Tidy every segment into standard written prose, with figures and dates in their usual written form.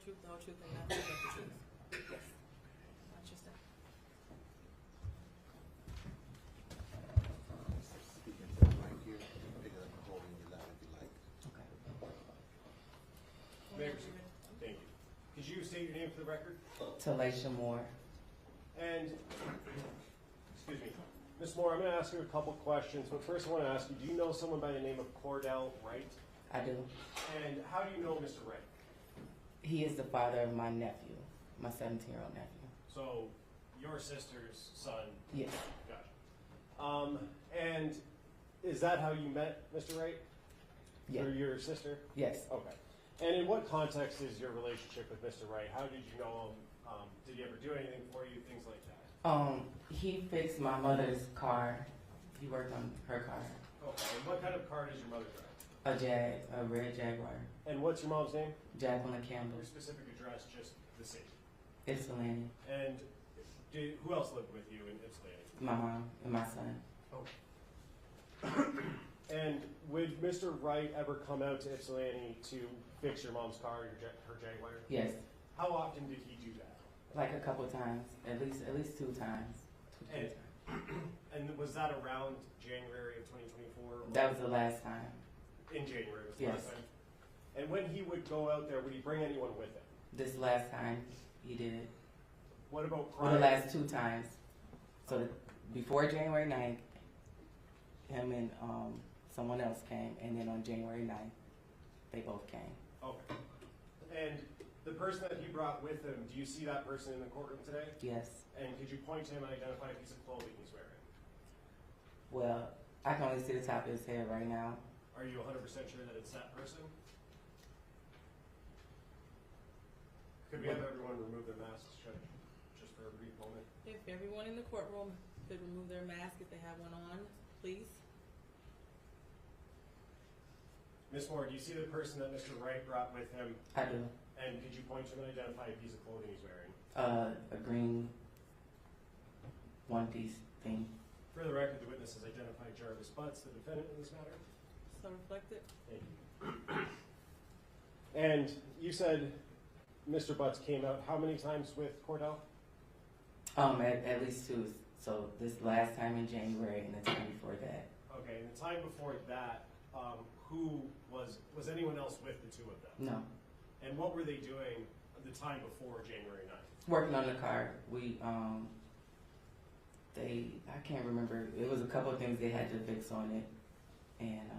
truth, the whole truth, and nothing but the truth. Yes. That's just it. Speaking to the mic here, pick it up and hold it loud if you like. Okay. Mayor, thank you. Could you state your name for the record? Talasha Moore. And, excuse me, Ms. Moore, I'm going to ask you a couple questions, but first I want to ask you, do you know someone by the name of Cordell Wright? I do. And how do you know Mr. Wright? He is the father of my nephew, my 17-year-old nephew. So, your sister's son? Yes. Gotcha. And is that how you met Mr. Wright? Yes. Or your sister? Yes. Okay. And in what context is your relationship with Mr. Wright? How did you know him? Did he ever do anything for you? Things like that? He fixed my mother's car. He worked on her car. Okay. And what kind of car does your mother drive? A red Jaguar. And what's your mom's name? Jacqueline Campbell. Your specific address, just the city. Ypsilanti. And who else lived with you in Ypsilanti? My mom and my son. Okay. And would Mr. Wright ever come out to Ypsilanti to fix your mom's car, her Jaguar? Yes. How often did he do that? Like a couple times, at least 2 times. And was that around January of 2024? That was the last time. In January was the Yes. last time? And when he would go out there, would he bring anyone with him? This last time he did it. What about Well, prior? the last 2 times. So before January 9th, him and someone else came, and then on January 9th, they both came. Okay. And the person that he brought with him, do you see that person in the courtroom today? Yes. And could you point to him and identify a piece of clothing he's wearing? Well, I can only see the top of his head right now. Are you 100% sure that it's that person? Could we have everyone remove their masks, Judge, just for a brief moment? If everyone in the courtroom could remove their mask if they have one on, please. Ms. Moore, do you see the person that Mr. Wright brought with him? I do. And could you point to him and identify a piece of clothing he's wearing? A green one-piece thing. For the record, the witness has identified Jarvis Butz, the defendant in this matter. So reflected. Thank you. And you said Mr. Butz came out how many times with Cordell? At least 2. So this last time in January and the time before that. Okay, and the time before that, who was anyone else with the 2 of them? No. And what were they doing the time before January 9th? Working on the car. I can't remember. It was a couple of things they had to fix on it. And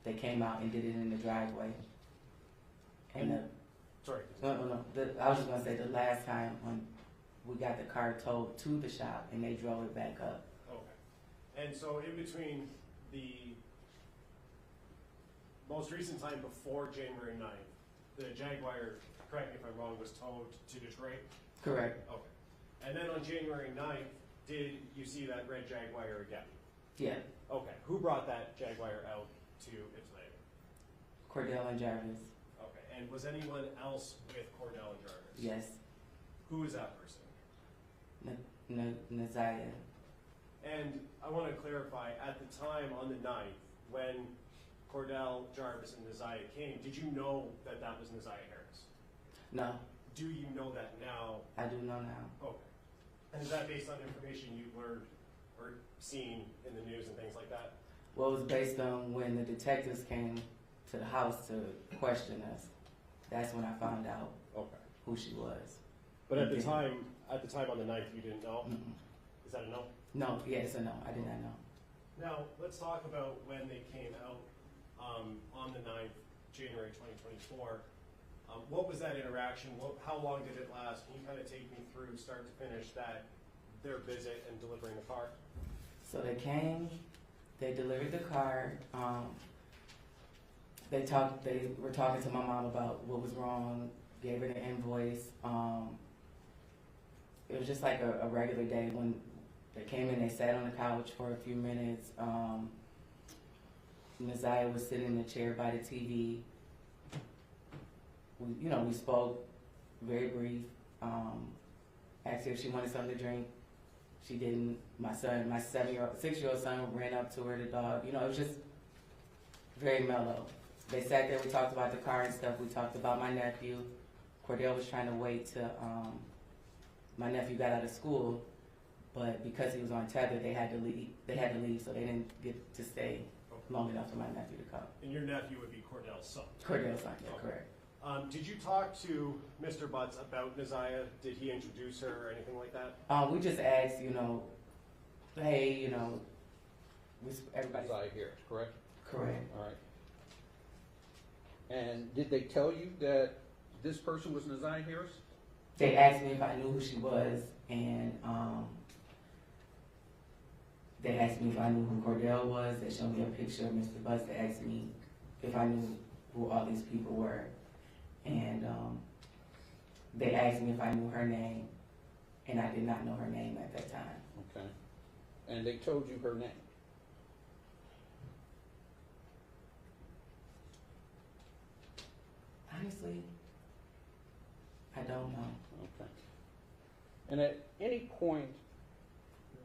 they came out and did it in the driveway. And Sorry. no. I was just going to say the last time when we got the car towed to the shop and they drove it back up. Okay. And so in between the most recent time before January 9th, the Jaguar, correct me if I'm wrong, was towed to Detroit? Correct. Okay. And then on January 9th, did you see that red Jaguar again? Yeah. Okay. Who brought that Jaguar out to Ypsilanti? Cordell and Jarvis. Okay. And was anyone else with Cordell and Jarvis? Yes. Who is that person? Za'Niyah. And I want to clarify, at the time on the 9th, when Cordell, Jarvis, and Za'Niyah came, did you know that that was Za'Niyah Harris? No. Do you know that now? I do know now. Okay. And is that based on information you've learned or seen in the news and things like that? Well, it was based on when the detectives came to the house to question us. That's when I found out who she was. But at the time on the 9th, you didn't know? Mm-mm. Is that a no? No, yeah, it's a no. I did not know. Now, let's talk about when they came out on the 9th, January 2024. What was that interaction? How long did it last? Can you kind of take me through, start to finish, their visit and delivering the car? So they came, they delivered the car. They were talking to my mom about what was wrong, gave her the invoice. It was just like a regular day. When they came in, they sat on the couch for a few minutes. Za'Niyah was sitting in the chair by the TV. We spoke, very brief. Asked her if she wanted something to drink. She didn't. My 6-year-old son ran up to her, the dog. It was just very mellow. They sat there, we talked about the car and stuff. We talked about my nephew, Cordell was trying to wait till my nephew got out of school, but because he was on tether, they had to leave. So they didn't get to stay long enough for my nephew to come. And your nephew would be Cordell's son? Cordell's son, yeah, Okay. correct. Did you talk to Mr. Butz about Za'Niyah? Did he introduce her or anything like that? We just asked, hey, everybody. Za'Niyah here, correct? Correct. All right. And did they tell you that this person was Za'Niyah Harris? They asked me if I knew who she was, and they asked me if I knew who Cordell was. They showed me a picture of Mr. Butz. They asked me if I knew who all these people were, and they asked me if I knew her name, and I did not know her name at that time. Okay. And they told you her name? Honestly, I don't know. Okay. And at any point,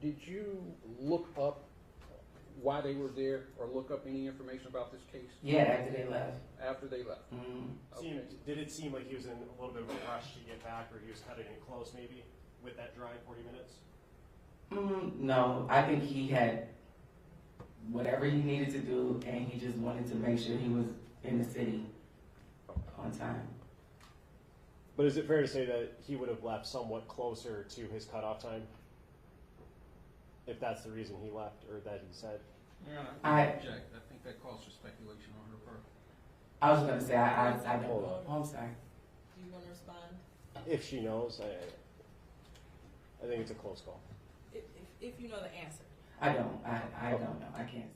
did you look up why they were there or look up any information about this case? Yeah, after they left. After they left? Mm-hmm. Did it seem like he was in a little bit of a rush to get back, or he was cutting it close maybe with that drive 40 minutes? No, I think he had whatever he needed to do, and he just wanted to make sure he was in the city on time. But is it fair to say that he would have left somewhat closer to his cutoff time? If that's the reason he left, or that he said? Yeah, I object. I think that calls for speculation on her part. I was gonna say I don't Hold know. on. Oh, I'm sorry. Do you want to respond? If she knows, I think it's a close call. If you know the answer. I don't. I don't know. I can't